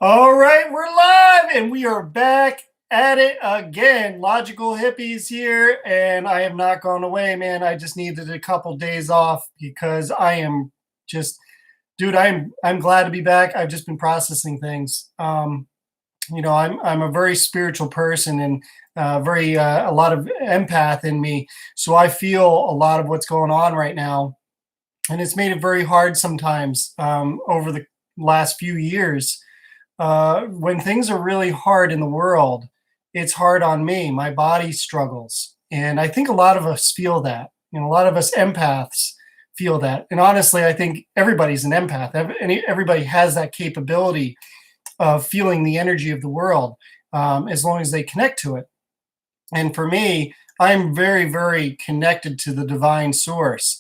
All right, we're live and we are back at it again. Logical Hippies here, and I have not gone away, man. I just needed a couple days off because I am just, dude. I'm glad to be back. I've just been processing things. I'm a very spiritual person and very a lot of empath in me, so I feel a lot of what's going on right now, and it's made it very hard sometimes over the last few years when things are really hard in the world, it's hard on me. My body struggles. And I think a lot of us feel that. A lot of us empaths feel that. And honestly, I think everybody's an empath. Everybody has that capability of feeling the energy of the world as long as they connect to it. And for me, I'm very, very connected to the divine source.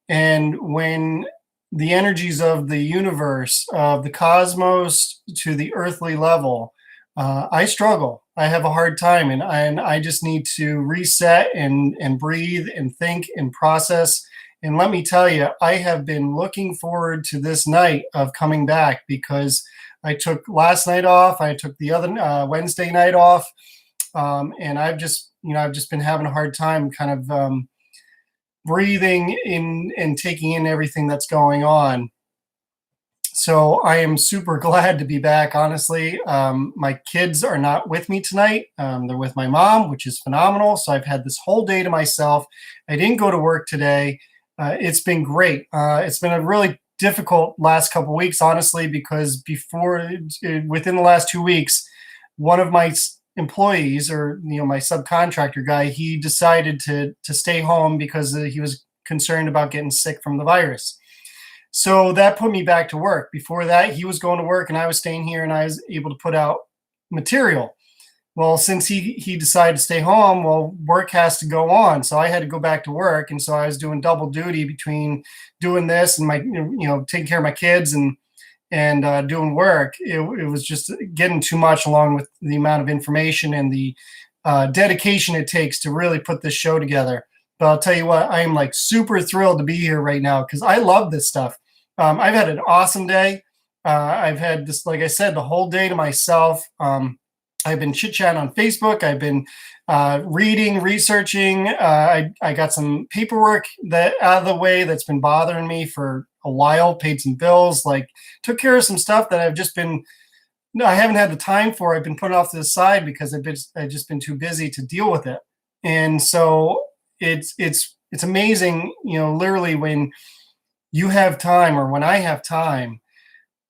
And when the energies of the universe, of the cosmos to the earthly level, I struggle. I have a hard time, and I just need to reset and breathe and think and process. And let me tell you, I have been looking forward to this night of coming back because I took last night off. I took the other Wednesday night off, and I've just been having a hard time kind of breathing in and taking in everything that's going on. So I am super glad to be back, honestly. My kids are not with me tonight. They're with my mom, which is phenomenal. So I've had this whole day to myself. I didn't go to work today. It's been great. It's been a really difficult last couple of weeks, honestly, because within the last 2 weeks, one of my employees, or my subcontractor guy, he decided to stay home because he was concerned about getting sick from the virus. So that put me back to work. Before that, he was going to work and I was staying here, and I was able to put out material. Well, since he decided to stay home, well, work has to go on. So I had to go back to work. And so I was doing double duty between doing this and taking care of my kids and doing work. It was just getting too much, along with the amount of information and the dedication it takes to really put this show together. But I'll tell you what, I am like super thrilled to be here right now because I love this stuff. I've had an awesome day. I've had this, like I said, the whole day to myself. I've been chit-chatting on Facebook. I've been reading, researching. I got some paperwork that out of the way that's been bothering me for a while, paid some bills, like took care of some stuff that I haven't had the time for. I've been putting off to the side because I've just been too busy to deal with it. And so it's amazing, literally when you have time, or when I have time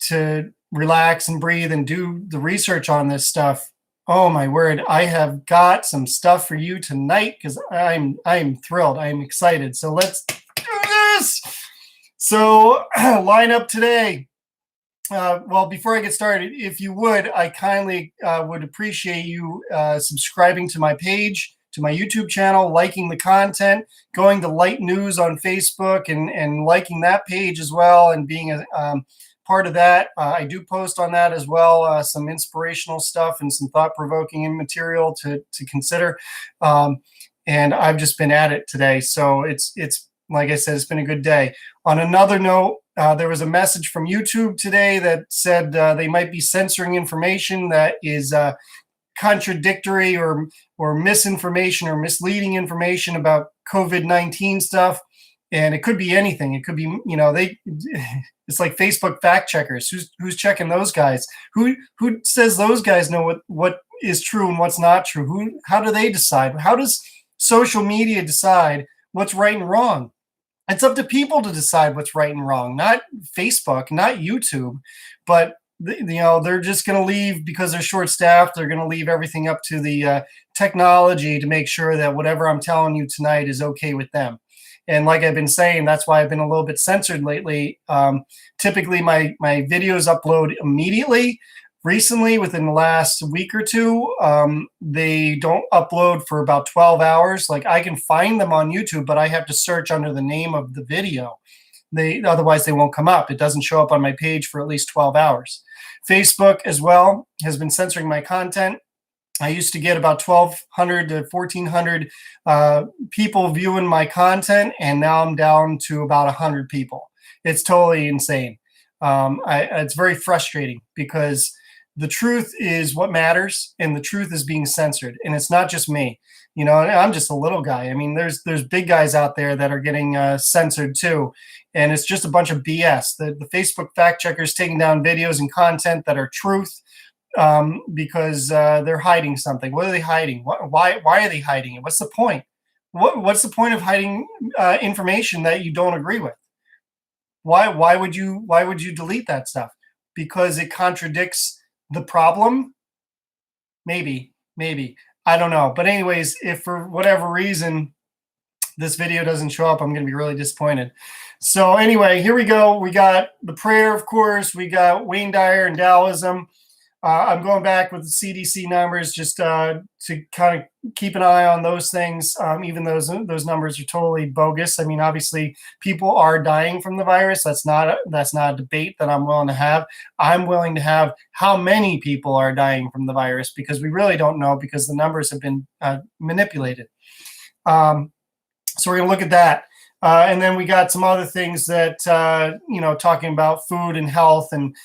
to relax and breathe and do the research on this stuff. Oh my word, I have got some stuff for you tonight because I'm thrilled. I'm excited. So let's do this. So lineup today. Well, before I get started, if you would, I kindly would appreciate you subscribing to my page, to my YouTube channel, liking the content, going to Light News on Facebook and liking that page as well, and being a part of that. I do post on that as well, some inspirational stuff and some thought-provoking material to consider. And I've just been at it today. So it's like I said, it's been a good day. On another note, there was a message from YouTube today that said they might be censoring information that is contradictory or misinformation or misleading information about COVID-19 stuff. And it could be anything. It could be, it's like Facebook fact checkers. Who's checking those guys? Who says those guys know what is true and what's not true? How do they decide? How does social media decide what's right and wrong? It's up to people to decide what's right and wrong, not Facebook, not YouTube. But they're just going to leave, because they're short-staffed. They're going to leave everything up to the technology to make sure that whatever I'm telling you tonight is okay with them. And like I've been saying, that's why I've been a little bit censored lately. Typically, my videos upload immediately. Recently, within the last week or two, they don't upload for about 12 hours. Like, I can find them on YouTube, but I have to search under the name of the video. Otherwise, they won't come up. It doesn't show up on my page for at least 12 hours. Facebook as well has been censoring my content. I used to get about 1,200 to 1,400 people viewing my content, and now I'm down to about 100 people. It's totally insane. It's very frustrating because the truth is what matters, and the truth is being censored. And it's not just me, and I'm just a little guy. I mean, there's big guys out there that are getting censored too, and it's just a bunch of BS. The Facebook fact checkers taking down videos and content that are truth, because they're hiding something. What are they hiding? Why are they hiding it? What's the point? What's the point of hiding information that you don't agree with? Why would you delete that stuff? Because it contradicts the problem? Maybe. I don't know. But anyways, if for whatever reason this video doesn't show up, I'm going to be really disappointed. So anyway, here we go. We got the prayer, of course. We got Wayne Dyer and Taoism. I'm going back with the CDC numbers just to kind of keep an eye on those things, even those numbers are totally bogus. I mean, obviously, people are dying from the virus. That's not a debate that I'm willing to have. I'm willing to have how many people are dying from the virus, because we really don't know, because the numbers have been manipulated. So we're going to look at that. And then we got some other things that, talking about food and health and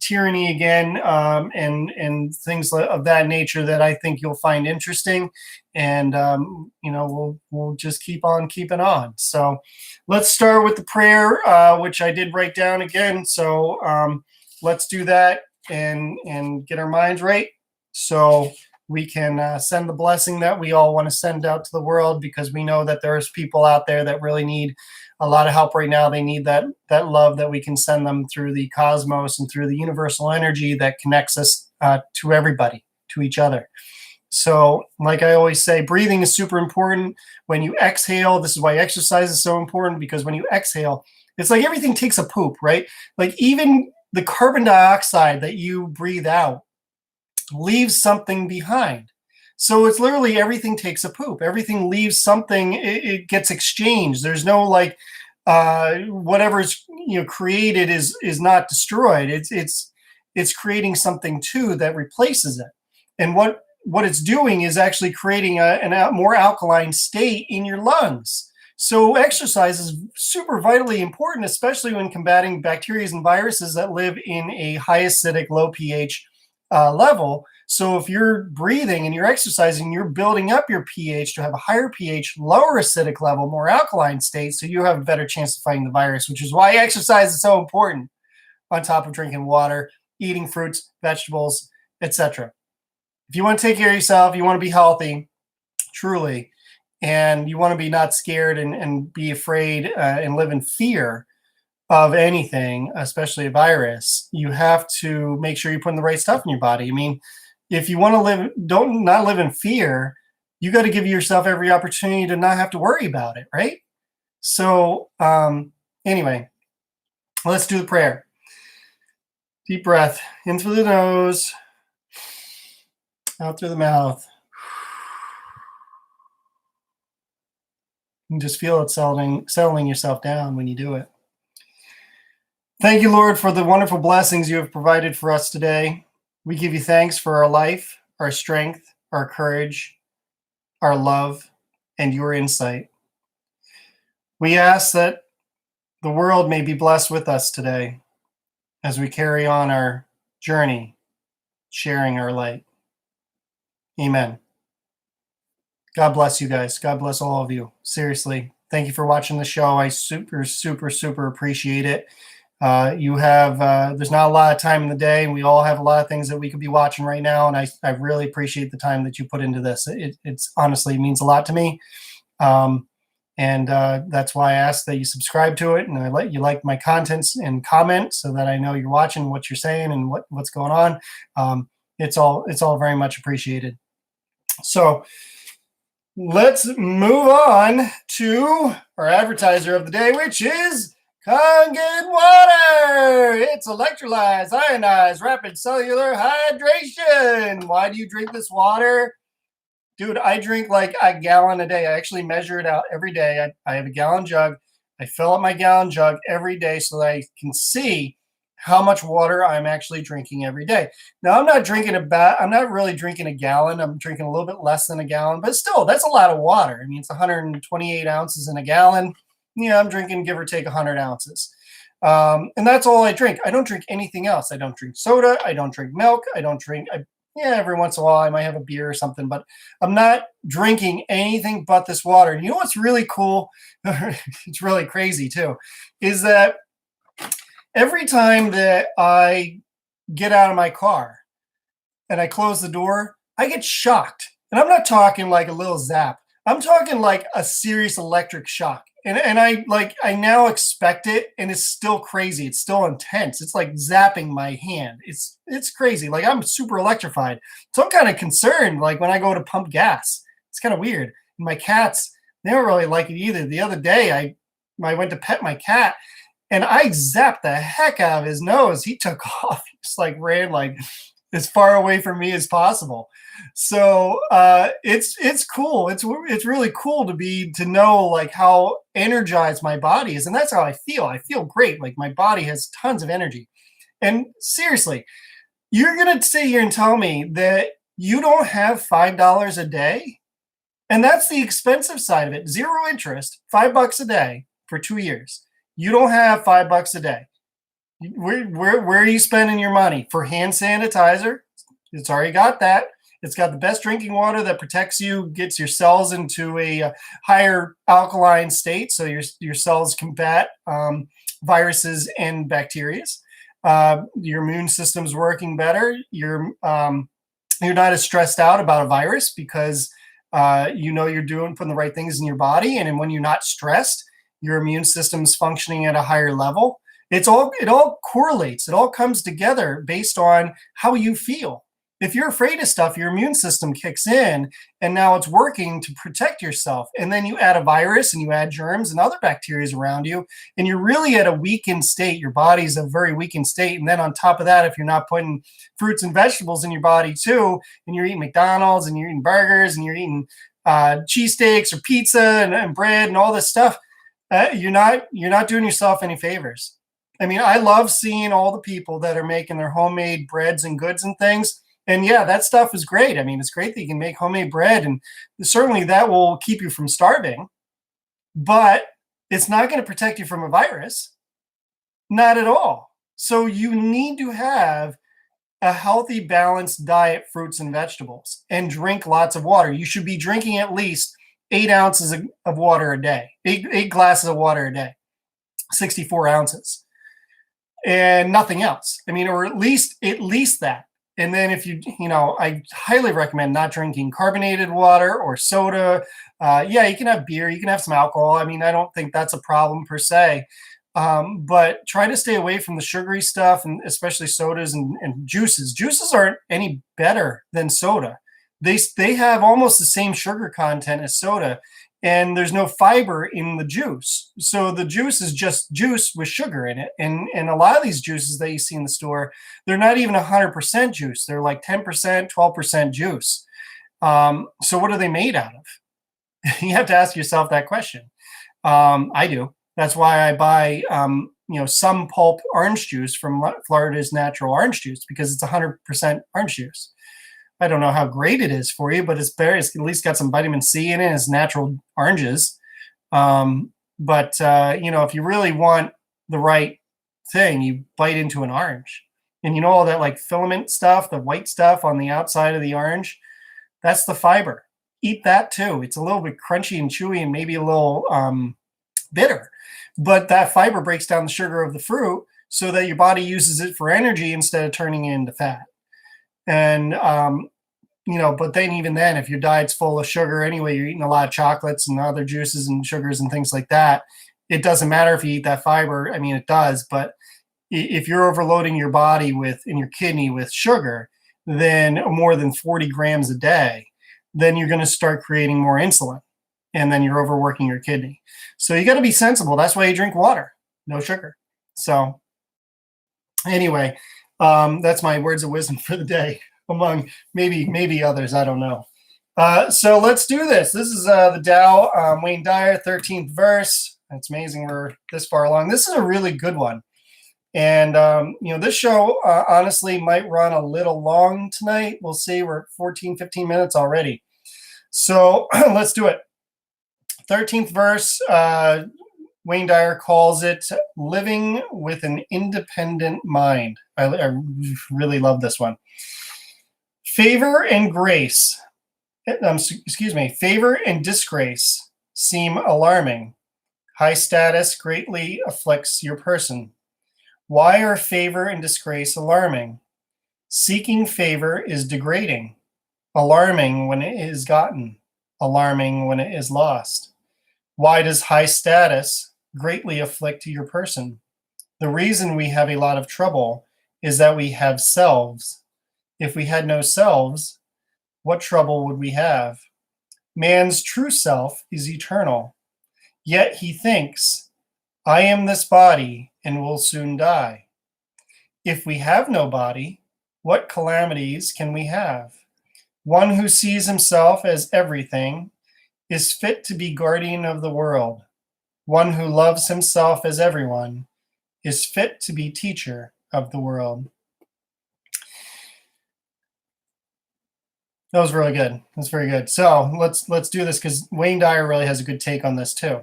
tyranny again, and things of that nature that I think you'll find interesting. And, we'll just keep on keeping on. So let's start with the prayer, which I did write down again. So let's do that and get our minds right. So we can send the blessing that we all want to send out to the world, because we know that there's people out there that really need a lot of help right now. They need that love that we can send them through the cosmos and through the universal energy that connects us to everybody, to each other. So like I always say, breathing is super important. When you exhale, this is why exercise is so important, because when you exhale, it's like everything takes a poop, right? Like even the carbon dioxide that you breathe out leaves something behind. So it's literally everything takes a poop. Everything leaves something. It gets exchanged. There's no like whatever's created is not destroyed. It's creating something too that replaces it. And what it's doing is actually creating a more alkaline state in your lungs. So exercise is super vitally important, especially when combating bacteria and viruses that live in a high acidic, low pH level. So if you're breathing and you're exercising, you're building up your pH to have a higher pH, lower acidic level, more alkaline state, so you have a better chance of fighting the virus, which is why exercise is so important, on top of drinking water, eating fruits, vegetables, etc. If you want to take care of yourself, you want to be healthy, truly, and you want to be not scared and be afraid and live in fear of anything, especially a virus, you have to make sure you're putting the right stuff in your body. I mean, if you want to not live in fear, you got to give yourself every opportunity to not have to worry about it, right? So anyway, let's do the prayer. Deep breath in through the nose, out through the mouth. And just feel it settling yourself down when you do it. Thank you, Lord, for the wonderful blessings you have provided for us today. We give you thanks for our life, our strength, our courage, our love, and your insight. We ask that the world may be blessed with us today as we carry on our journey, sharing our light. Amen. God bless you guys. God bless all of you. Seriously. Thank you for watching the show. I super, super, super appreciate it. There's not a lot of time in the day, and we all have a lot of things that we could be watching right now. And I really appreciate the time that you put into this. It's honestly means a lot to me. That's why I ask that you subscribe to it, and I let you like my contents and comment so that I know you're watching, what you're saying, and what's going on. It's all very much appreciated. So let's move on to our advertiser of the day, which is KANGEN Water. It's electrolyzed, ionized, rapid cellular hydration. Why do you drink this water? Dude, I drink like a gallon a day. I actually measure it out every day. I have a gallon jug. I fill up my gallon jug every day so that I can see how much water I'm actually drinking every day. Now, I'm not really drinking a gallon. I'm drinking a little bit less than a gallon, but still, that's a lot of water. I mean, it's 128 ounces in a gallon. I'm drinking, give or take, 100 ounces. And that's all I drink. I don't drink anything else. I don't drink soda. I don't drink milk. I don't drink. Yeah, every once in a while I might have a beer or something, but I'm not drinking anything but this water. And you know what's really cool? It's really crazy too, is that every time that I get out of my car and I close the door, I get shocked. And I'm not talking like a little zap. I'm talking like a serious electric shock. And I now expect it, and it's still crazy. It's still intense. It's like zapping my hand. It's crazy. Like I'm super electrified. So I'm kind of concerned, like when I go to pump gas. It's kind of weird. And my cats, they don't really like it either. The other day I went to pet my cat, and I zapped the heck out of his nose. He took off. He just like ran like as far away from me as possible. So it's cool. It's really cool to know like how energized my body is, and that's how I feel. I feel great. Like my body has tons of energy. And seriously, you're gonna sit here and tell me that you don't have $5 a day, and that's the expensive side of it. Zero interest, $5 a day for 2 years. You don't have $5 a day. Where are you spending your money? For hand sanitizer? It's already got that. It's got the best drinking water that protects you, gets your cells into a higher alkaline state, so your cells combat viruses and bacteria. Your immune system's working better. You're not as stressed out about a virus because you know you're putting the right things in your body, and when you're not stressed, your immune system's functioning at a higher level. It all correlates. It all comes together based on how you feel. If you're afraid of stuff, your immune system kicks in, and now it's working to protect yourself. And then you add a virus and you add germs and other bacteria around you, and you're really at a weakened state. Your body's a very weakened state. And then on top of that, if you're not putting fruits and vegetables in your body too, and you're eating McDonald's and you're eating burgers and you're eating cheesesteaks or pizza and bread and all this stuff, you're not doing yourself any favors. I mean, I love seeing all the people that are making their homemade breads and goods and things. And yeah, that stuff is great. I mean, it's great that you can make homemade bread, and certainly that will keep you from starving, but it's not going to protect you from a virus. Not at all. So you need to have a healthy, balanced diet, fruits and vegetables, and drink lots of water. You should be drinking at least 8 ounces of water a day, eight glasses of water a day, 64 ounces, and nothing else. I mean, or at least that. And then if I highly recommend not drinking carbonated water or soda. Yeah, you can have beer, you can have some alcohol. I mean, I don't think that's a problem per se. But try to stay away from the sugary stuff, and especially sodas and juices. Juices aren't any better than soda. They have almost the same sugar content as soda, and there's no fiber in the juice. So the juice is just juice with sugar in it. And a lot of these juices that you see in the store, they're not even 100% juice. They're like 10%, 12% juice. So what are they made out of? You have to ask yourself that question. I do. That's why I buy, some pulp orange juice from Florida's Natural Orange Juice, because it's 100% orange juice. I don't know how great it is for you, but it's better. It's at least got some vitamin C in it. It's natural oranges. But if you really want the right thing, you bite into an orange. And you know all that like filament stuff, the white stuff on the outside of the orange, that's the fiber. Eat that too. It's a little bit crunchy and chewy and maybe a little bitter. But that fiber breaks down the sugar of the fruit so that your body uses it for energy instead of turning it into fat. And, but then even then, if your diet's full of sugar anyway, you're eating a lot of chocolates and other juices and sugars and things like that, it doesn't matter if you eat that fiber. I mean, it does, but if you're overloading your body in your kidney with sugar, then more than 40 grams a day, then you're going to start creating more insulin, and then you're overworking your kidney. So you got to be sensible. That's why you drink water, no sugar. So anyway, that's my words of wisdom for the day, among maybe others. I don't know. So let's do this. This is the Tao, Wayne Dyer, 13th verse. It's amazing we're this far along. This is a really good one. And, this show, honestly, might run a little long tonight. We'll see. We're at 14, 15 minutes already. So let's do it. 13th verse, Wayne Dyer calls it living with an independent mind. I really love this one. Favor and grace, favor and disgrace seem alarming. High status greatly afflicts your person. Why are favor and disgrace alarming? Seeking favor is degrading, alarming when it is gotten, alarming when it is lost. Why does high status greatly afflict your person? The reason we have a lot of trouble is that we have selves. If we had no selves, what trouble would we have? Man's true self is eternal, yet he thinks, I am this body and will soon die. If we have no body, what calamities can we have? One who sees himself as everything is fit to be guardian of the world. One who loves himself as everyone is fit to be teacher of the world. That was really good. That's very good. So let's do this because Wayne Dyer really has a good take on this too.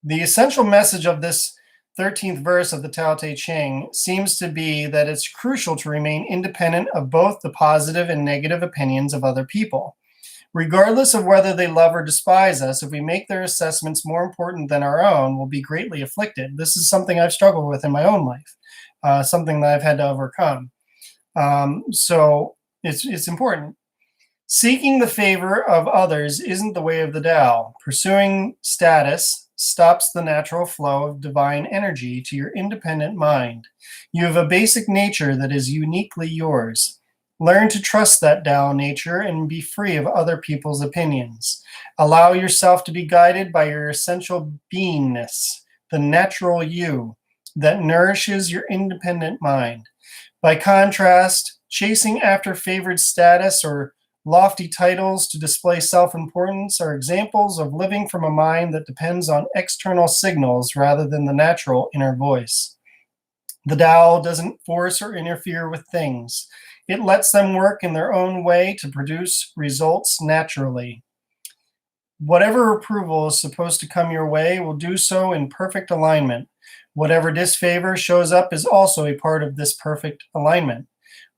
The essential message of this 13th verse of the Tao Te Ching seems to be that it's crucial to remain independent of both the positive and negative opinions of other people. Regardless of whether they love or despise us, if we make their assessments more important than our own, we'll be greatly afflicted. This is something I've struggled with in my own life, something that I've had to overcome. So it's important. Seeking the favor of others isn't the way of the Tao. Pursuing status stops the natural flow of divine energy to your independent mind. You have a basic nature that is uniquely yours. Learn to trust that Tao nature and be free of other people's opinions. Allow yourself to be guided by your essential beingness, the natural you that nourishes your independent mind. By contrast, chasing after favored status or lofty titles to display self-importance are examples of living from a mind that depends on external signals rather than the natural inner voice. The Tao doesn't force or interfere with things. It lets them work in their own way to produce results naturally. Whatever approval is supposed to come your way will do so in perfect alignment. Whatever disfavor shows up is also a part of this perfect alignment.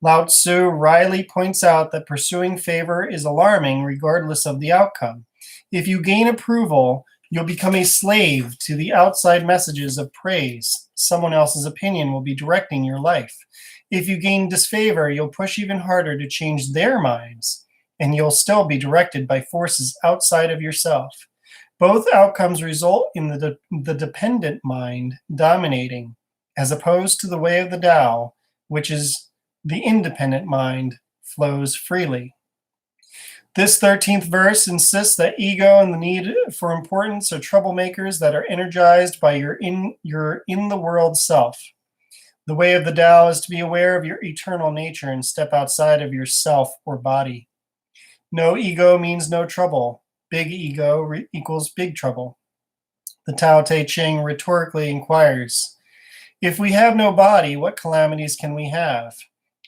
Lao Tzu wryly points out that pursuing favor is alarming regardless of the outcome. If you gain approval, you'll become a slave to the outside messages of praise. Someone else's opinion will be directing your life. If you gain disfavor, you'll push even harder to change their minds, and you'll still be directed by forces outside of yourself. Both outcomes result in the dependent mind dominating, as opposed to the way of the Tao, which is the independent mind flows freely. This 13th verse insists that ego and the need for importance are troublemakers that are energized by your in-the-world self. The way of the Tao is to be aware of your eternal nature and step outside of yourself or body. No ego means no trouble. Big ego equals big trouble. The Tao Te Ching rhetorically inquires, if we have no body, what calamities can we have?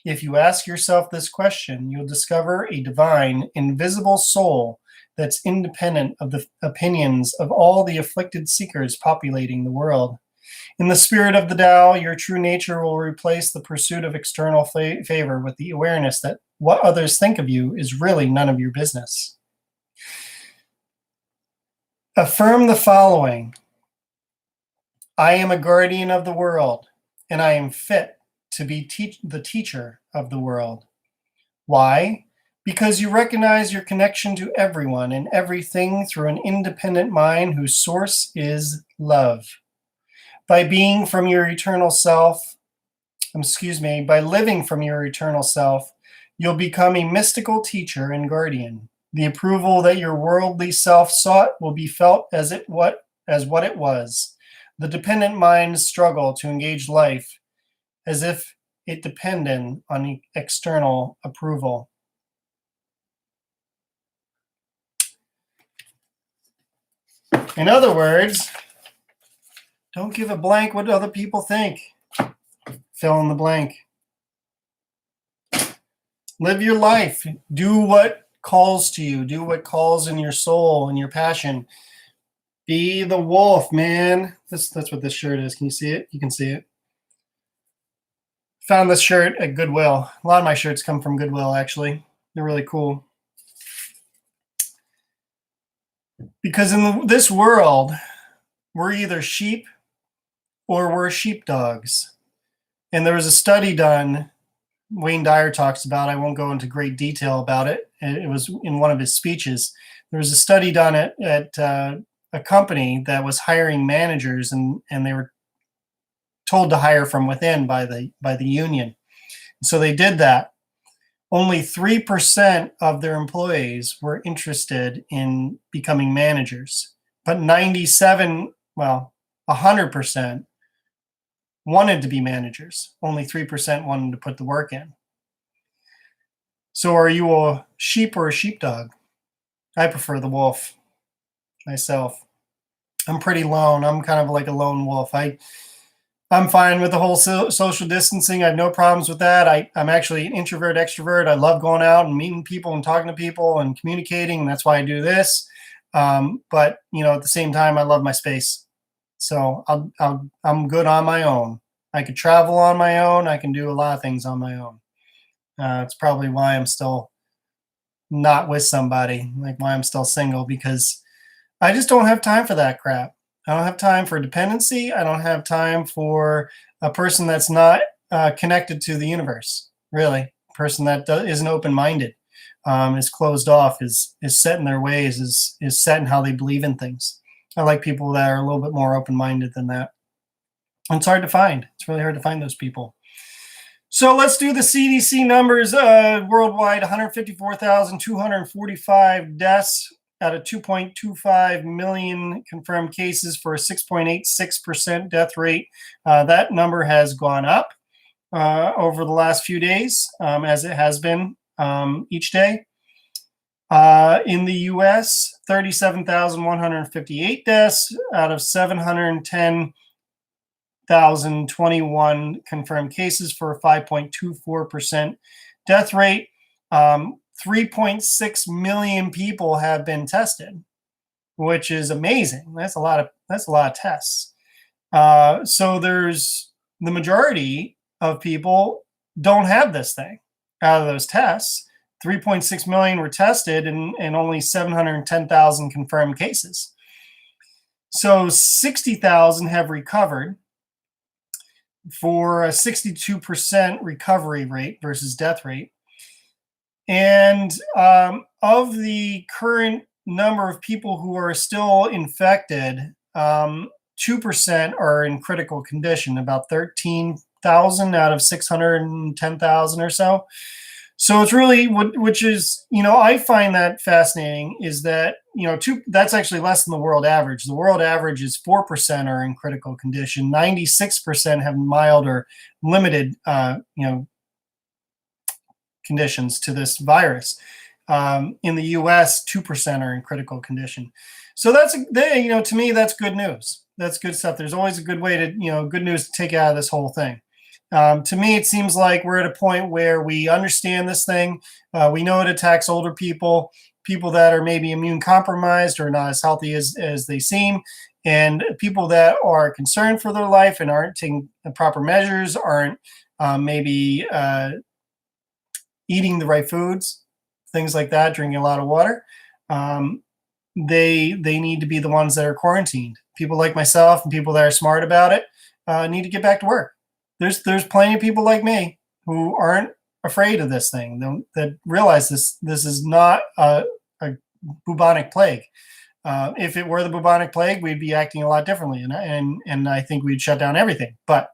If you ask yourself this question, you'll discover a divine, invisible soul that's independent of the opinions of all the afflicted seekers populating the world. In the spirit of the Tao, your true nature will replace the pursuit of external favor with the awareness that what others think of you is really none of your business. Affirm the following. I am a guardian of the world, and I am fit to be the teacher of the world. Why? Because you recognize your connection to everyone and everything through an independent mind whose source is love. By living from your eternal self, you'll become a mystical teacher and guardian. The approval that your worldly self sought will be felt as what it was. The dependent mind's struggle to engage life as if it depended on external approval. In other words, don't give a blank what other people think. Fill in the blank. Live your life. Do what calls to you. Do what calls in your soul and your passion. Be the wolf, man. That's what this shirt is. Can you see it? You can see it. Found this shirt at Goodwill. A lot of my shirts come from Goodwill, actually. They're really cool. Because in this world, we're either sheep or we're sheepdogs. And there was a study done, Wayne Dyer talks about, I won't go into great detail about it. It was in one of his speeches. There was a study done at a company that was hiring managers, and they were told to hire from within by the union. So they did that. Only 3% of their employees were interested in becoming managers, but 100% wanted to be managers. Only 3% wanted to put the work in. So are you a sheep or a sheepdog? I prefer the wolf myself. I'm pretty lone. I'm kind of like a lone wolf. I'm fine with the whole social distancing. I have no problems with that. I'm actually an introvert, extrovert. I love going out and meeting people and talking to people and communicating, and that's why I do this. But at the same time, I love my space. So I'm good on my own. I could travel on my own. I can do a lot of things on my own. It's probably why I'm still not with somebody, like why I'm still single, because I just don't have time for that crap. I don't have time for dependency. I don't have time for a person that's not connected to the universe, really. A person that isn't open-minded, is closed off, is set in their ways, is set in how they believe in things. I like people that are a little bit more open-minded than that. And it's hard to find. It's really hard to find those people. So let's do the CDC numbers. Worldwide, 154,245 deaths out of 2.25 million confirmed cases for a 6.86% death rate. That number has gone up over the last few days, as it has been each day. In the US, 37,158 deaths out of 710,021 confirmed cases for a 5.24% death rate. 3.6 million people have been tested, which is amazing. That's a lot of tests. So there's the majority of people don't have this thing. Out of those tests, 3.6 million were tested and only 710,000 confirmed cases. So 60,000 have recovered for a 62% recovery rate versus death rate. And of the current number of people who are still infected, 2% are in critical condition, about 13,000 out of 610,000 or so. So it's really, which is, I find that fascinating, is that, that's actually less than the world average. The world average is 4% are in critical condition. 96% have mild or limited, conditions to this virus. In the US, 2% are in critical condition. So that's, to me, that's good news. That's good stuff. There's always a good way to, good news to take out of this whole thing. To me, it seems like we're at a point where we understand this thing. We know it attacks older people, people that are maybe immune compromised or not as healthy as they seem, and people that are concerned for their life and aren't taking the proper measures, aren't maybe eating the right foods, things like that, drinking a lot of water. They need to be the ones that are quarantined. People like myself and people that are smart about it need to get back to work. There's plenty of people like me who aren't afraid of this thing, that realize this is not a bubonic plague. If it were the bubonic plague, we'd be acting a lot differently, and I think we'd shut down everything. But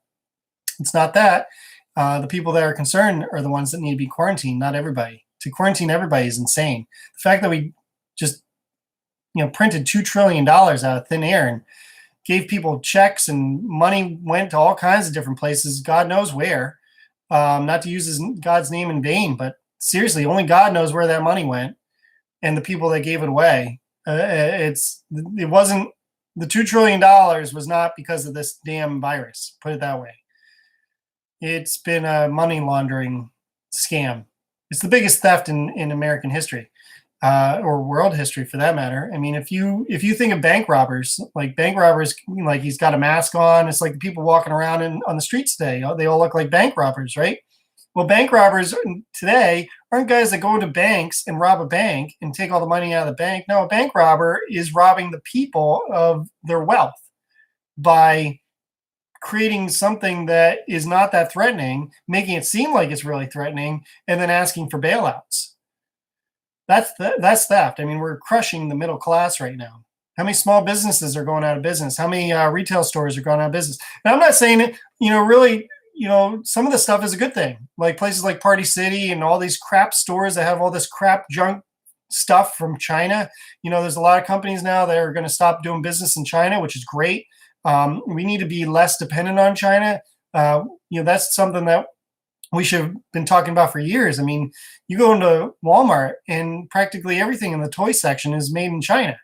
it's not that. The people that are concerned are the ones that need to be quarantined, not everybody. To quarantine everybody is insane. The fact that we just printed $2 trillion out of thin air and gave people checks and money went to all kinds of different places, God knows where. Not to use God's name in vain, but seriously, only God knows where that money went and the people that gave it away. It wasn't, the $2 trillion was not because of this damn virus, put it that way. It's been a money laundering scam. It's the biggest theft in American history. or world history for that matter. I mean, if you think of bank robbers, like he's got a mask on. It's like the people walking around on the streets today. They all look like bank robbers, right? Well, bank robbers today aren't guys that go into banks and rob a bank and take all the money out of the bank. No, a bank robber is robbing the people of their wealth by creating something that is not that threatening, making it seem like it's really threatening, and then asking for bailouts. That's theft. I mean, we're crushing the middle class right now. How many small businesses are going out of business? How many retail stores are going out of business? And I'm not saying it, really, some of the stuff is a good thing. Like places like Party City and all these crap stores that have all this crap junk stuff from China. There's a lot of companies now that are going to stop doing business in China, which is great. We need to be less dependent on China. That's something that we should have been talking about for years. I mean, you go into Walmart and practically everything in the toy section is made in China,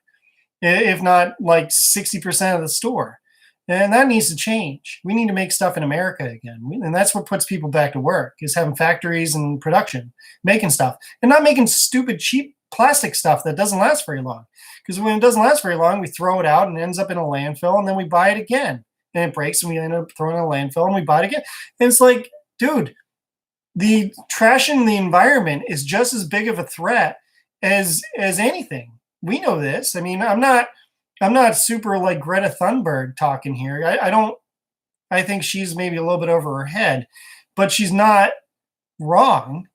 if not like 60% of the store. And that needs to change. We need to make stuff in America again. And that's what puts people back to work, is having factories and production, making stuff, and not making stupid, cheap plastic stuff that doesn't last very long. Because when it doesn't last very long, we throw it out and it ends up in a landfill, and then we buy it again. And it breaks and we end up throwing it in a landfill and we buy it again. And it's like, dude, the trashing the environment is just as big of a threat as anything. We know this. I mean, I'm not super like Greta Thunberg talking here. I think she's maybe a little bit over her head, but she's not wrong.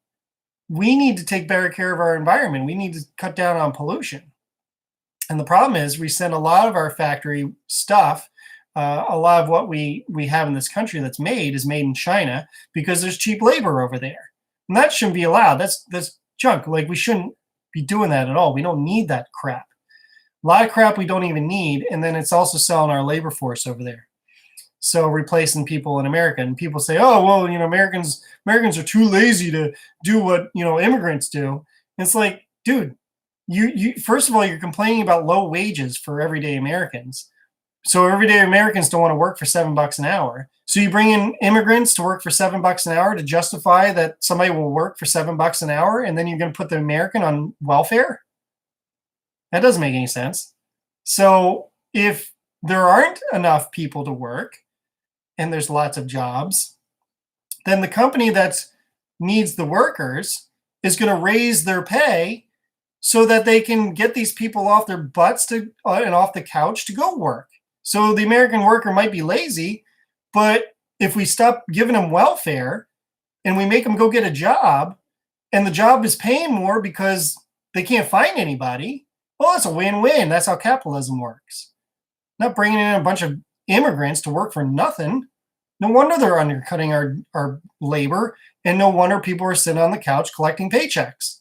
We need to take better care of our environment. We need to cut down on pollution. And the problem is we send a lot of our factory stuff, a lot of what we have in this country that's made is made in China because there's cheap labor over there. And that shouldn't be allowed. That's junk. Like, we shouldn't be doing that at all. We don't need that crap. A lot of crap we don't even need. And then it's also selling our labor force over there. So replacing people in America. And people say, oh, well, Americans are too lazy to do what, immigrants do. And it's like, dude, you first of all, you're complaining about low wages for everyday Americans. So everyday Americans don't want to work for $7 an hour. So you bring in immigrants to work for $7 an hour to justify that somebody will work for $7 an hour, and then you're going to put the American on welfare? That doesn't make any sense. So if there aren't enough people to work and there's lots of jobs, then the company that needs the workers is going to raise their pay so that they can get these people off their butts and off the couch to go work. So the American worker might be lazy, but if we stop giving them welfare and we make them go get a job, and the job is paying more because they can't find anybody, well, that's a win-win. That's how capitalism works. Not bringing in a bunch of immigrants to work for nothing. No wonder they're undercutting our labor, and no wonder people are sitting on the couch collecting paychecks.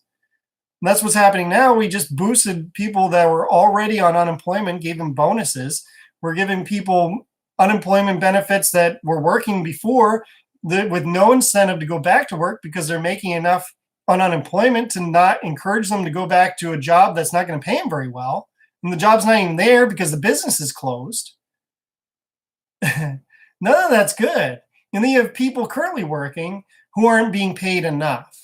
And that's what's happening now. We just boosted people that were already on unemployment, gave them bonuses. We're giving people unemployment benefits that were working before with no incentive to go back to work because they're making enough on unemployment to not encourage them to go back to a job that's not going to pay them very well. And the job's not even there because the business is closed. None of that's good. And then you have people currently working who aren't being paid enough.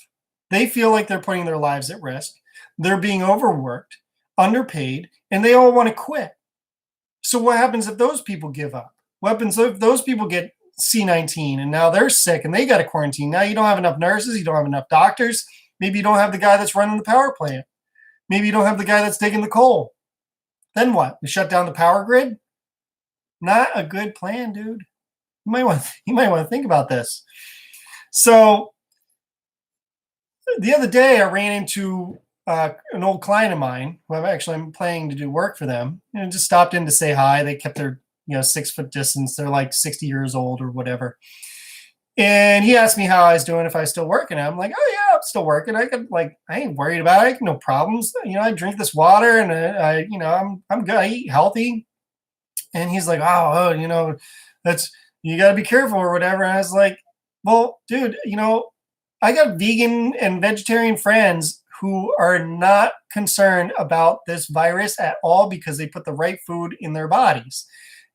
They feel like they're putting their lives at risk. They're being overworked, underpaid, and they all want to quit. So what happens if those people give up? What happens if those people get C-19 and now they're sick and they got to quarantine? Now you don't have enough nurses, you don't have enough doctors. Maybe you don't have the guy that's running the power plant. Maybe you don't have the guy that's digging the coal. Then what? You shut down the power grid? Not a good plan, dude. You might want to think about this. So the other day I ran into an old client of mine who I'm planning to do work for them, and just stopped in to say hi. They kept their 6-foot distance. They're like 60 years old or whatever. And he asked me how I was doing, if I was still working. I'm like, oh yeah, I'm still working. I ain't worried about it. No problems. I drink this water and I'm good. I eat healthy. And he's like, oh, that's, you got to be careful or whatever. And I was like, well, dude, I got vegan and vegetarian friends who are not concerned about this virus at all because they put the right food in their bodies.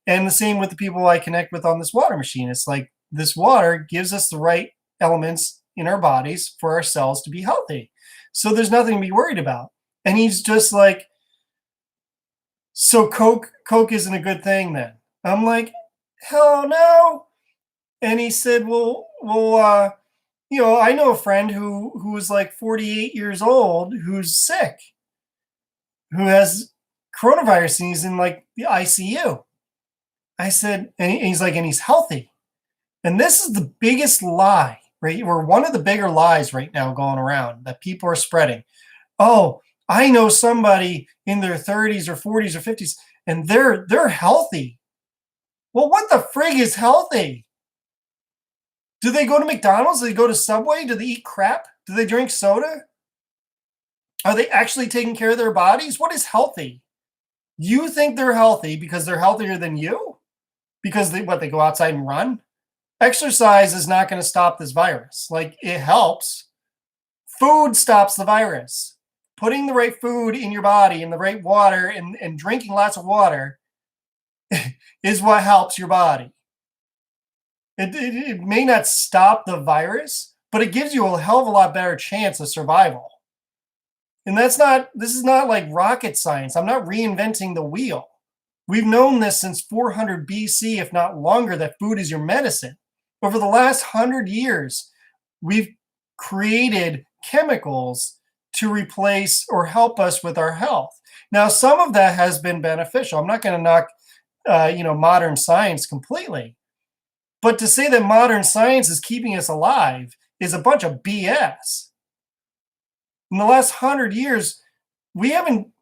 And the same with the people I connect with on this water machine. It's like, this water gives us the right elements in our bodies for our cells to be healthy. So there's nothing to be worried about. And he's just like, so Coke isn't a good thing then. I'm like, hell no. And he said, I know a friend who's like 48 years old who's sick, who has coronavirus, and he's in like the ICU. I said, and he's like, and he's healthy. And this is the biggest lie, right? Or one of the bigger lies right now going around that people are spreading. Oh, I know somebody in their 30s or 40s or 50s, and they're healthy. Well, what the frig is healthy? Do they go to McDonald's? Do they go to Subway? Do they eat crap? Do they drink soda? Are they actually taking care of their bodies? What is healthy? You think they're healthy because they're healthier than you? Because they go outside and run? Exercise is not going to stop this virus. Like, it helps. Food stops the virus. Putting the right food in your body and the right water and drinking lots of water is what helps your body. It may not stop the virus, but it gives you a hell of a lot better chance of survival. And this is not like rocket science. I'm not reinventing the wheel. We've known this since 400 BC, if not longer, that food is your medicine. Over the last 100 years, we've created chemicals to replace or help us with our health. Now, some of that has been beneficial. I'm not going to knock, modern science completely. But to say that modern science is keeping us alive is a bunch of BS. In the last 100 years, we haven't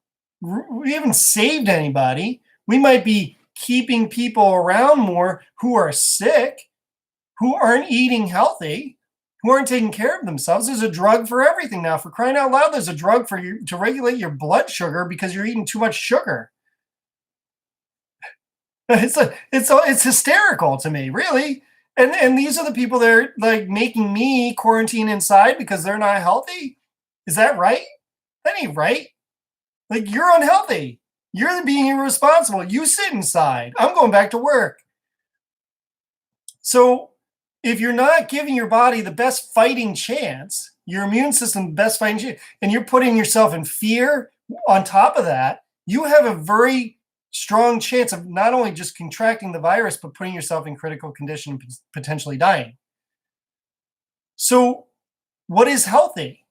saved anybody. We might be keeping people around more who are sick, who aren't eating healthy, who aren't taking care of themselves. There's a drug for everything now. For crying out loud, there's a drug for you to regulate your blood sugar because you're eating too much sugar. It's hysterical to me, really. And these are the people that are like making me quarantine inside because they're not healthy. Is that right? That ain't right. Like, you're unhealthy. You're being irresponsible. You sit inside. I'm going back to work. So if you're not giving your body the best fighting chance, your immune system the best fighting chance, and you're putting yourself in fear on top of that, you have a very strong chance of not only just contracting the virus, but putting yourself in critical condition and potentially dying. So what is healthy?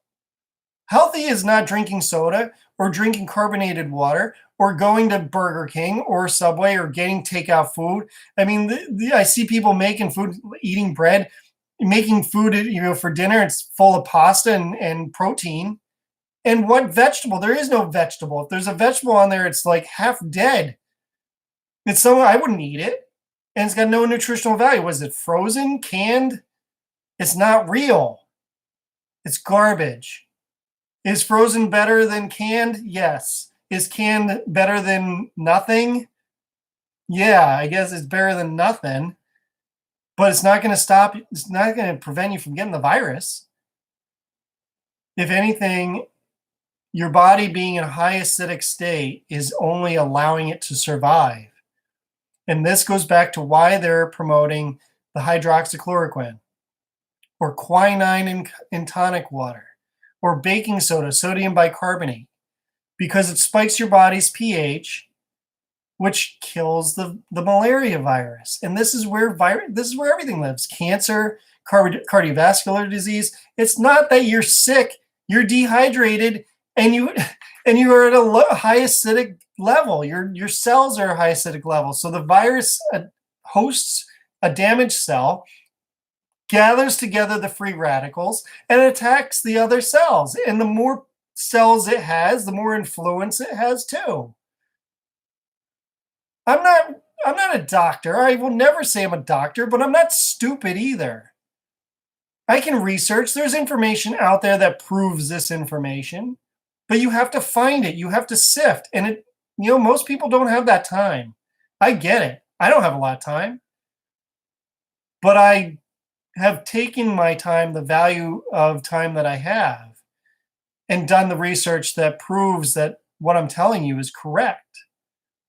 Healthy is not drinking soda or drinking carbonated water or going to Burger King or Subway or getting takeout food. I mean, I see people making food, eating bread, making food, for dinner. It's full of pasta and protein. And what vegetable? There is no vegetable. If there's a vegetable on there, it's like half dead. It's something I wouldn't eat it. And it's got no nutritional value. Was it frozen, canned? It's not real. It's garbage. Is frozen better than canned? Yes. Is canned better than nothing? Yeah, I guess it's better than nothing. But it's not going to it's not going to prevent you from getting the virus. If anything, your body being in a high acidic state is only allowing it to survive. And this goes back to why they're promoting the hydroxychloroquine or quinine in tonic water, or baking soda, sodium bicarbonate, because it spikes your body's pH, which kills the malaria virus. And this is where everything lives: cancer, cardiovascular disease. It's not that you're sick, you're dehydrated, and you are at a high acidic level. Your cells are a high acidic level. So the virus hosts a damaged cell, gathers together the free radicals, and attacks the other cells. And the more cells it has, the more influence it has too. I'm not a doctor. I will never say I'm a doctor, but I'm not stupid either. I can research. There's information out there that proves this information, but you have to find it. You have to sift. And most people don't have that time. I get it. I don't have a lot of time, but I have taken my time, the value of time that I have, and done the research that proves that what I'm telling you is correct.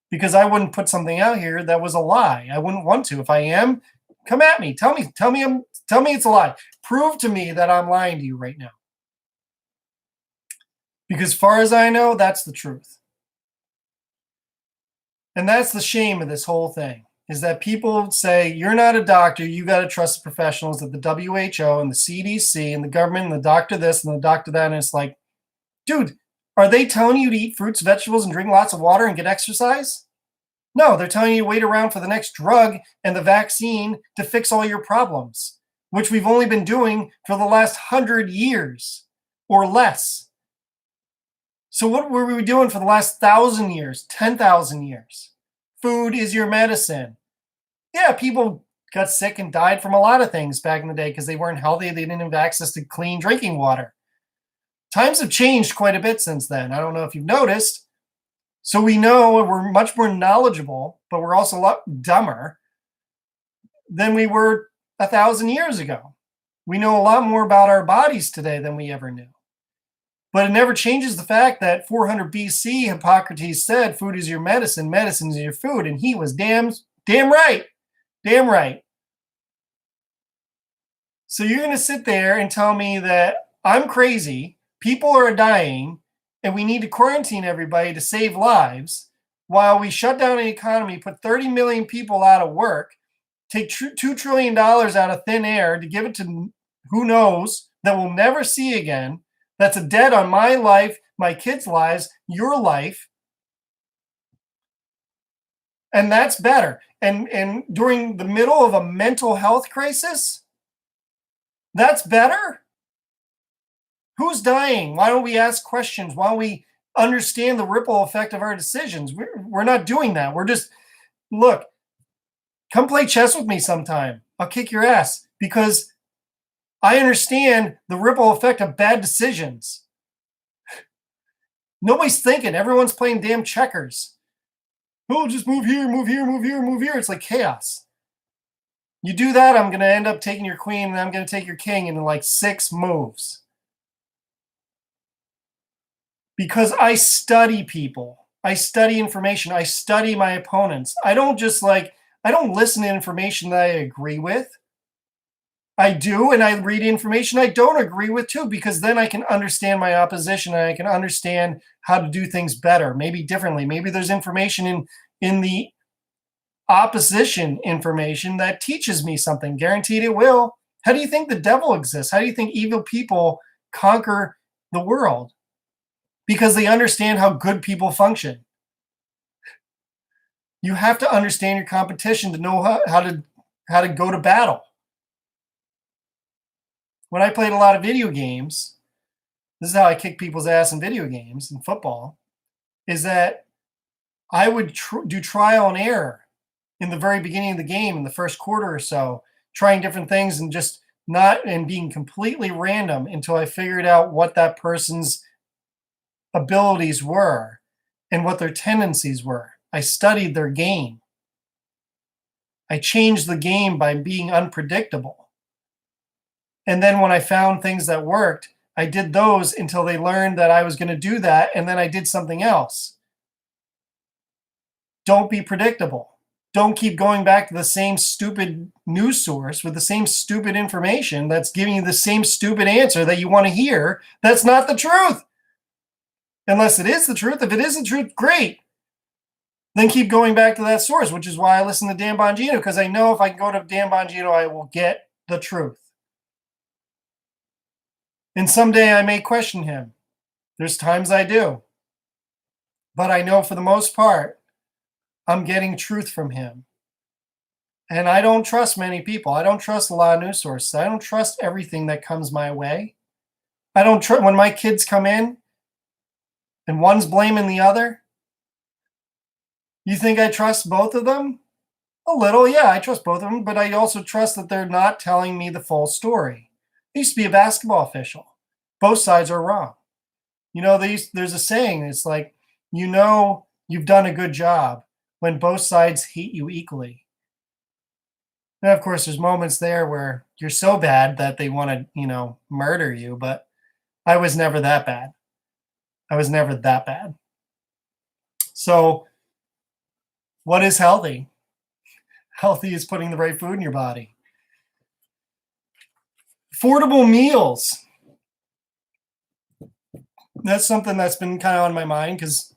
Because I wouldn't put something out here that was a lie. I wouldn't want to. If I am, come at me. Tell me it's a lie. Prove to me that I'm lying to you right now. Because far as I know, that's the truth. And that's the shame of this whole thing, is that people say, you're not a doctor, you got to trust the professionals at the WHO and the CDC and the government and the doctor this and the doctor that. And it's like, dude, are they telling you to eat fruits, vegetables, and drink lots of water and get exercise? No, they're telling you to wait around for the next drug and the vaccine to fix all your problems, which we've only been doing for the last 100 years or less. So what were we doing for the last 1,000 years, 10,000 years? Food is your medicine. Yeah, people got sick and died from a lot of things back in the day because they weren't healthy. They didn't have access to clean drinking water. Times have changed quite a bit since then. I don't know if you've noticed. So we know we're much more knowledgeable, but we're also a lot dumber than we were 1,000 years ago. We know a lot more about our bodies today than we ever knew. But it never changes the fact that 400 BC, Hippocrates said, food is your medicine, medicine is your food. And he was damn right. Damn right. So you're going to sit there and tell me that I'm crazy, people are dying, and we need to quarantine everybody to save lives while we shut down an economy, put 30 million people out of work, take $2 trillion out of thin air to give it to who knows that we'll never see again. That's a debt on my life, my kids' lives, your life. And that's better. And during the middle of a mental health crisis, that's better? Who's dying? Why don't we ask questions? Why don't we understand the ripple effect of our decisions? We're not doing that. We're just, look, come play chess with me sometime. I'll kick your ass because I understand the ripple effect of bad decisions. Nobody's thinking. Everyone's playing damn checkers. Oh, just move here, move here, move here, move here. It's like chaos. You do that, I'm going to end up taking your queen and I'm going to take your king in like 6 moves. Because I study people. I study information. I study my opponents. I don't listen to information that I agree with. I do, and I read information I don't agree with too, because then I can understand my opposition and I can understand how to do things better, maybe differently. Maybe there's information in the opposition information that teaches me something. Guaranteed it will. How do you think the devil exists? How do you think evil people conquer the world? Because they understand how good people function. You have to understand your competition to know how to go to battle. When I played a lot of video games, this is how I kick people's ass in video games and football, is that I would do trial and error in the very beginning of the game, in the first quarter or so, trying different things and just being completely random until I figured out what that person's abilities were and what their tendencies were. I studied their game. I changed the game by being unpredictable. And then when I found things that worked, I did those until they learned that I was going to do that, and then I did something else. Don't be predictable. Don't keep going back to the same stupid news source with the same stupid information that's giving you the same stupid answer that you want to hear. That's not the truth. Unless it is the truth. If it is the truth, great. Then keep going back to that source, which is why I listen to Dan Bongino, because I know if I go to Dan Bongino, I will get the truth. And someday I may question him. There's times I do. But I know for the most part, I'm getting truth from him. And I don't trust many people. I don't trust a lot of news sources. I don't trust everything that comes my way. I don't trust when my kids come in and one's blaming the other. You think I trust both of them? A little, yeah, I trust both of them, but I also trust that they're not telling me the full story. I used to be a basketball official. Both sides are wrong. You know, there's a saying, it's like, you know you've done a good job when both sides hate you equally. And of course, there's moments there where you're so bad that they want to, murder you, but I was never that bad. I was never that bad. So what is healthy? Healthy is putting the right food in your body. Affordable meals. that's something that's been kind of on my mind because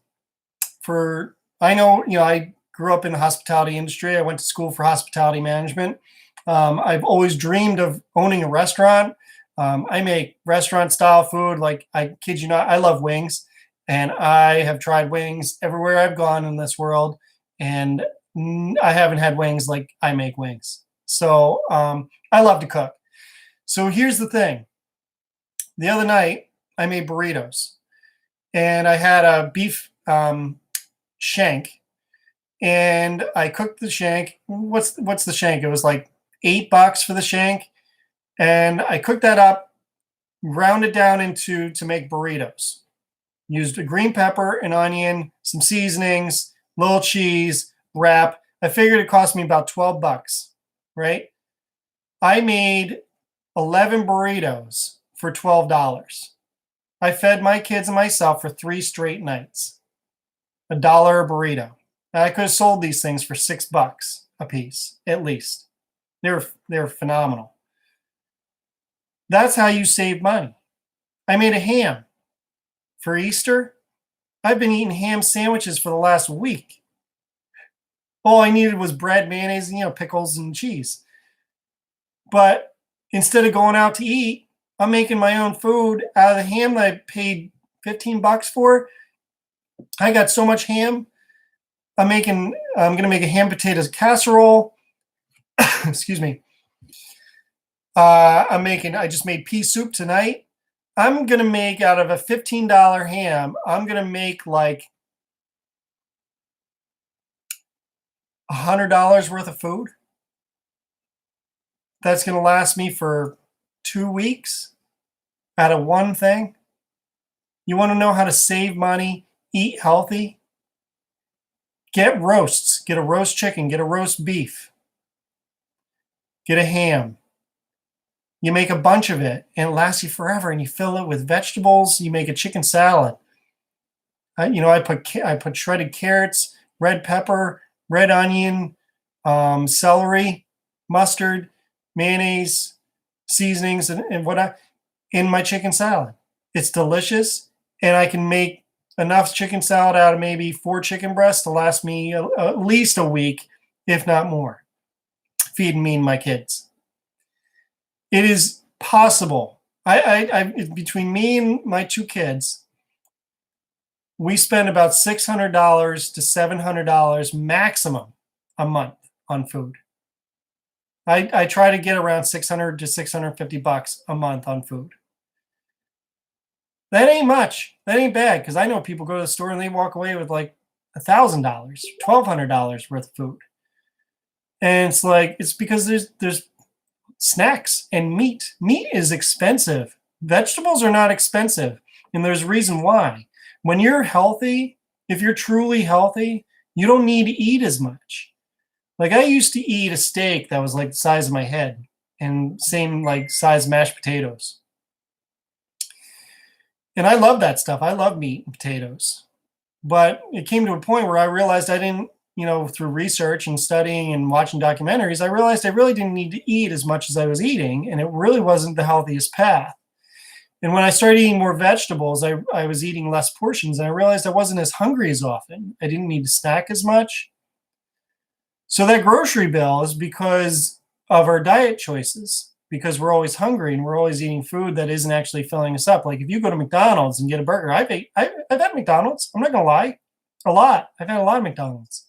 I know, I grew up in the hospitality industry. I went to school for hospitality management. I've always dreamed of owning a restaurant. I make restaurant style food. Like, I kid you not, I love wings, and I have tried wings everywhere I've gone in this world, and I haven't had wings like I make wings. So I love to cook. So here's the thing. The other night, I made burritos, and I had a beef shank, and I cooked the shank. What's the shank? It was like $8 for the shank, and I cooked that up, ground it down into to make burritos. Used a green pepper, an onion, some seasonings, little cheese, wrap. I figured it cost me about $12, right? I made 11 burritos for $12. I fed my kids and myself for 3 straight nights. $1 a burrito. Now, I could have sold these things for $6 a piece, at least. They're phenomenal. That's how you save money. I made a ham for Easter. I've been eating ham sandwiches for the last week. All I needed was bread, mayonnaise, and pickles and cheese. But instead of going out to eat, I'm making my own food out of the ham that I paid $15 for. I got so much ham. I'm going to make a ham potatoes casserole. Excuse me. I just made pea soup tonight. I'm going to make, out of a $15 ham, I'm going to make like $100 worth of food. That's going to last me for 2 weeks out of one thing. You want to know how to save money, eat healthy? Get roasts. Get a roast chicken. Get a roast beef. Get a ham. You make a bunch of it, and it lasts you forever, and you fill it with vegetables. You make a chicken salad. I put shredded carrots, red pepper, red onion, celery, mustard, mayonnaise, seasonings, and whatnot in my chicken salad. It's delicious, and I can make enough chicken salad out of maybe 4 chicken breasts to last me at least a week, if not more, feeding me and my kids. It is possible. Between me and my 2 kids, we spend about $600 to $700 maximum a month on food. I try to get around $600 to $650 a month on food. That ain't much. That ain't bad, because I know people go to the store and they walk away with like $1,000, $1,200 worth of food. And it's because there's snacks and meat. Meat is expensive. Vegetables are not expensive, and there's a reason why. When you're healthy, if you're truly healthy, you don't need to eat as much. Like, I used to eat a steak that was like the size of my head, and same like size mashed potatoes. And I love that stuff. I love meat and potatoes. But it came to a point where I realized I didn't, through research and studying and watching documentaries, I realized I really didn't need to eat as much as I was eating, and it really wasn't the healthiest path. And when I started eating more vegetables, I was eating less portions, and I realized I wasn't as hungry as often. I didn't need to snack as much. So that grocery bill is because of our diet choices, because we're always hungry and we're always eating food that isn't actually filling us up. Like, if you go to McDonald's and get a burger, I've had McDonald's. I'm not going to lie. A lot. I've had a lot of McDonald's.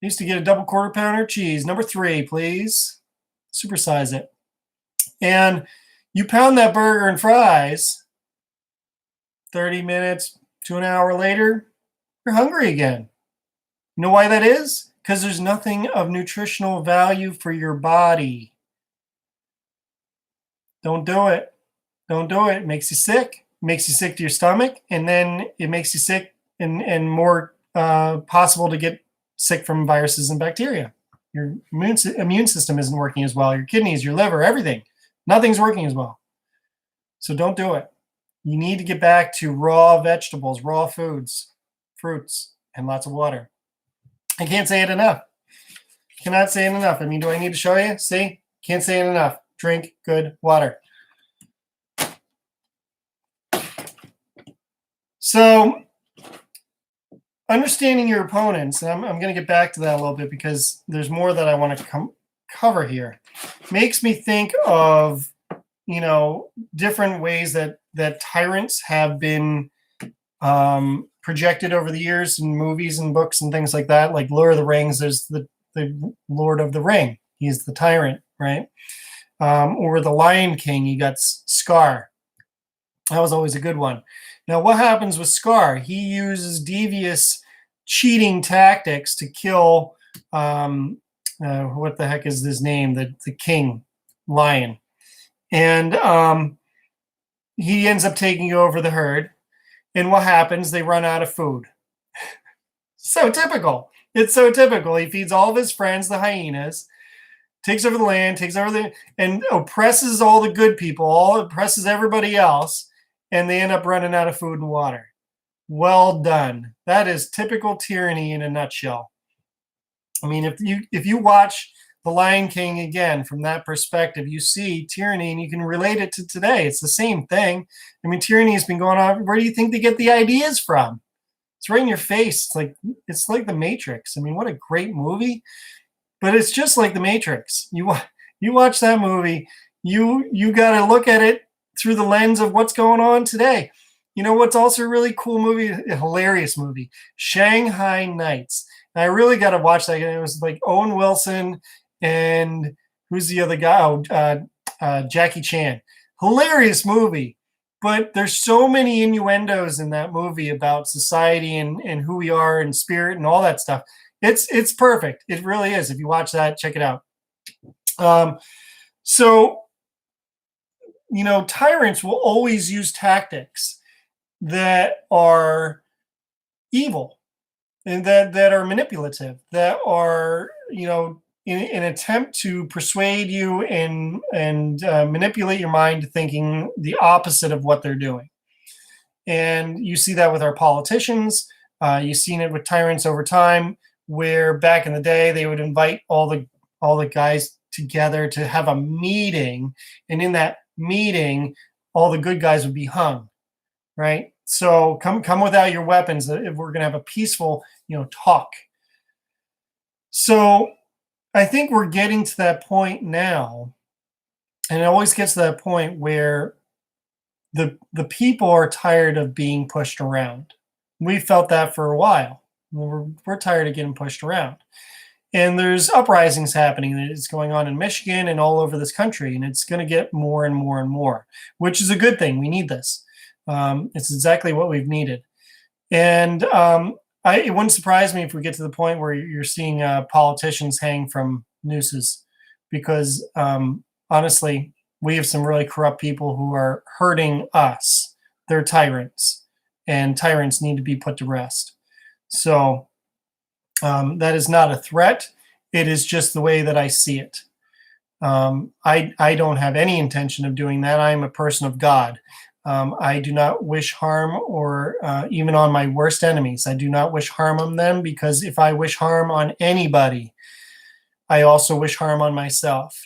I used to get a double quarter pounder cheese, number 3, please. Supersize it. And you pound that burger and fries, 30 minutes to an hour later, you're hungry again. You know why that is? Because there's nothing of nutritional value for your body. Don't do it. Don't do it. It makes you sick. It makes you sick to your stomach, and then it makes you sick and more possible to get sick from viruses and bacteria. Your immune system isn't working as well. Your kidneys, your liver, everything. Nothing's working as well. So don't do it. You need to get back to raw vegetables, raw foods, fruits, and lots of water. I can't say it enough. Cannot say it enough. I mean, do I need to show you? See? Can't say it enough. Drink good water. So understanding your opponents, and I'm going to get back to that a little bit because there's more that I want to cover here, makes me think of, different ways that tyrants have been projected over the years in movies and books and things like that. Like Lord of the Rings, there's the Lord of the Ring. He's the tyrant, right? Or the Lion King, you got Scar. That was always a good one. Now, what happens with Scar? He uses devious cheating tactics to kill, what the heck is his name? The king lion. And he ends up taking over the herd. And what happens? They run out of food. So typical. It's so typical. He feeds all of his friends, the hyenas, takes over the land, and oppresses all the good people, oppresses everybody else, and they end up running out of food and water. Well done. That is typical tyranny in a nutshell. I mean, if you watch The Lion King again from that perspective, you see tyranny and you can relate it to today. It's the same thing. I mean, tyranny has been going on. Where do you think they get the ideas from? It's right in your face. It's like The Matrix. I mean, what a great movie. But it's just like The Matrix. You watch that movie, you got to look at it through the lens of what's going on today. You know what's also a really cool movie, a hilarious movie, Shanghai Nights. And I really got to watch that. It was like Owen Wilson and who's the other guy? Jackie Chan. Hilarious movie. But there's so many innuendos in that movie about society and who we are and spirit and all that stuff. It's perfect. It really is. If you watch that, check it out. So, tyrants will always use tactics that are evil and that are manipulative, that are, in an attempt to persuade you and manipulate your mind to thinking the opposite of what they're doing. And you see that with our politicians. You've seen it with tyrants over time, where back in the day they would invite all the guys together to have a meeting, and in that meeting all the good guys would be hung, right? So come without your weapons if we're going to have a peaceful talk. So I think we're getting to that point now, and it always gets to that point where the people are tired of being pushed around. We felt that for a while. We're tired of getting pushed around. And there's uprisings happening. It's going on in Michigan and all over this country, and it's going to get more and more and more, which is a good thing. We need this. It's exactly what we've needed. And it wouldn't surprise me if we get to the point where you're seeing politicians hang from nooses, because honestly, we have some really corrupt people who are hurting us. They're tyrants, and tyrants need to be put to rest. So that is not a threat. It is just the way that I see it. I don't have any intention of doing that. I am a person of God. I do not wish harm, or even on my worst enemies. I do not wish harm on them, because if I wish harm on anybody, I also wish harm on myself.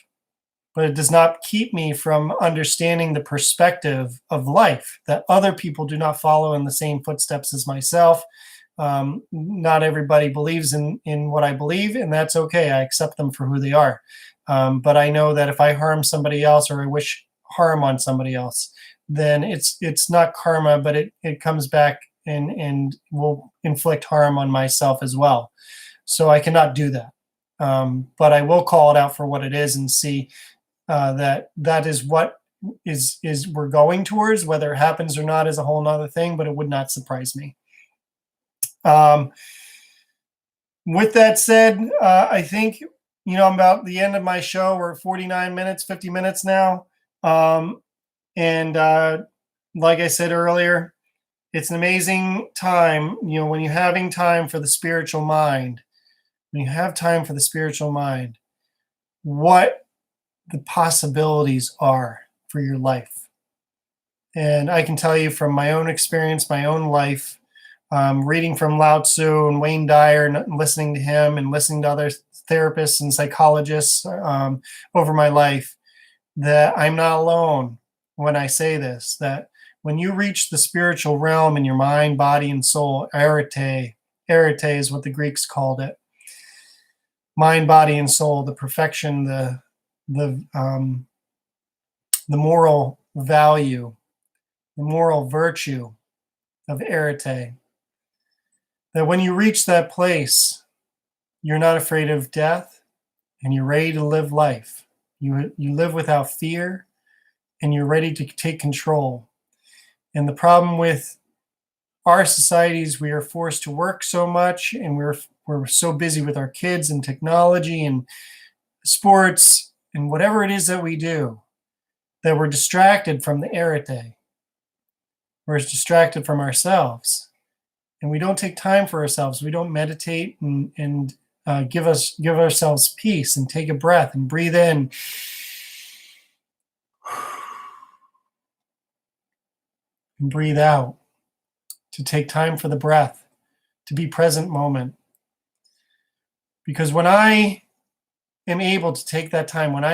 But it does not keep me from understanding the perspective of life, that other people do not follow in the same footsteps as myself. Not everybody believes in what I believe, and that's okay. I accept them for who they are. But I know that if I harm somebody else, or I wish harm on somebody else, then it's not karma, but it comes back and will inflict harm on myself as well. So I cannot do that. But I will call it out for what it is and see that is what is we're going towards. Whether it happens or not is a whole nother thing, but it would not surprise me. With that said, I think, I'm about the end of my show. We're at 49 minutes, 50 minutes now. And like I said earlier, it's an amazing time, when you're having time for the spiritual mind, what the possibilities are for your life. And I can tell you from my own experience, my own life, reading from Lao Tzu and Wayne Dyer and listening to him and listening to other therapists and psychologists over my life, that I'm not alone when I say this, that When you reach the spiritual realm in your mind, body, and soul, arete is what the Greeks called it. Mind, body, and soul, the perfection, the moral value, the moral virtue of arete. That when you reach that place, you're not afraid of death, and you're ready to live life. You live without fear, and you're ready to take control. And the problem with our societies, we are forced to work so much, and we're so busy with our kids and technology and sports and whatever it is that we do, that we're distracted from the arete. We're distracted from ourselves, and we don't take time for ourselves. We don't meditate and give ourselves peace and take a breath and breathe in and breathe out, to take time for the breath, to be present moment. Because when I am able to take that time, when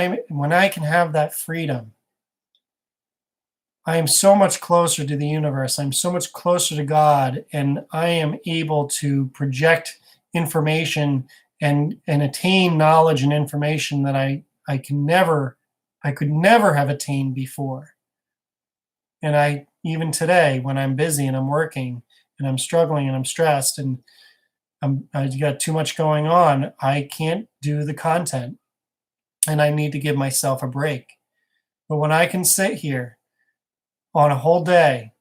I can have that freedom, I am so much closer to the universe. I'm so much closer to God, and I am able to project information and attain knowledge and information that I could never have attained before. And even today, when I'm busy and I'm working and I'm struggling and I'm stressed and I've got too much going on, I can't do the content, and I need to give myself a break. But when I can sit here on a whole day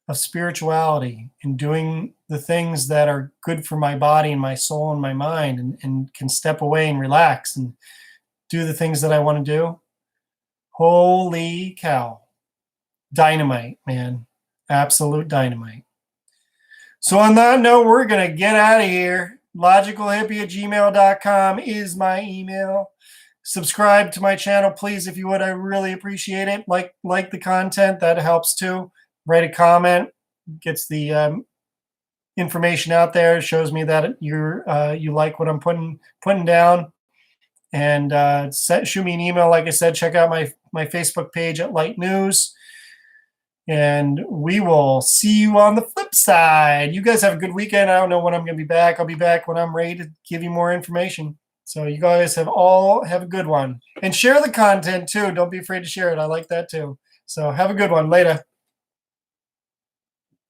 of spirituality and doing the things that are good for my body and my soul and my mind, and can step away and relax and do the things that I want to do, holy cow, dynamite, man, absolute dynamite. So on that note, we're going to get out of here. logicalhippie@gmail.com is my email. Subscribe to my channel, please, if you would. I really appreciate it. Like the content, that helps too. Write a comment, gets the information out there. It shows me that you like what I'm putting down. And shoot me an email. Like I said, check out my Facebook page at Light News. And we will see you on the flip side. You guys have a good weekend. I don't know when I'm going to be back. I'll be back when I'm ready to give you more information. So you guys have a good one. And share the content too. Don't be afraid to share it. I like that too. So have a good one. Later.